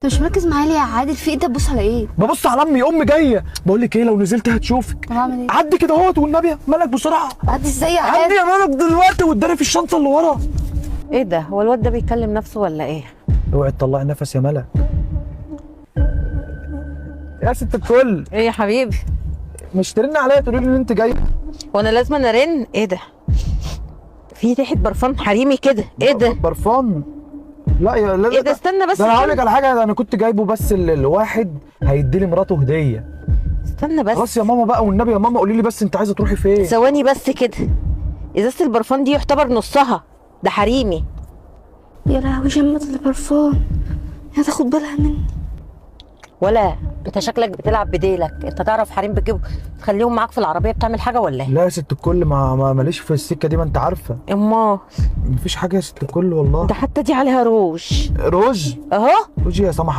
مش مركز معايا ليه يا عادل؟ في ايه؟ تبص على ايه؟ ببص على امي جايه. بقول لك ايه، لو نزلت هتشوفك. طب اعمل ايه؟ عدي كده اهوت والنبي مالك بسرعه. عادي ازاي يا عدي عادل؟ يا مالك دلوقتي واداني في الشنطه اللي ورا. ايه ده؟ هو الواد ده بيكلم نفسه ولا ايه؟ اوعي تطلعي نفس يا ملك. يا ست الكل، ايه يا حبيبي؟ مش ترن عليا تقولي لي ان انت جاي؟ وانا لازم ارن؟ ايه ده؟ في ريحه برفان حريمي كده، ايه ده؟ برفان؟ لا يا لا. ايه ده؟ استنى بس، ده انا هقول لك استنى. على حاجه، ده انا كنت جايبه بس الواحد هيدي لي مراته هديه. استنى بس. خلاص يا ماما بقى والنبي يا ماما، قولي لي بس انت عايزه تروحي فين؟ ثواني بس كده. ازازه البرفان دي يعتبر نصها ده حريمي. يا لهوي شمت البرفان، هتاخد بالها مني. ولا انت شكلك بتلعب بديلك، انت تعرف حريم بتجيب تخليهم معاك في العربيه بتعمل حاجه ولا ايه؟ لا يا ست الكل، ماليش في السكه دي، ما انت عارفه. امال مفيش حاجه يا ست الكل والله. ده حتى دي عليها روج. روج؟ اهو. روج يا سماح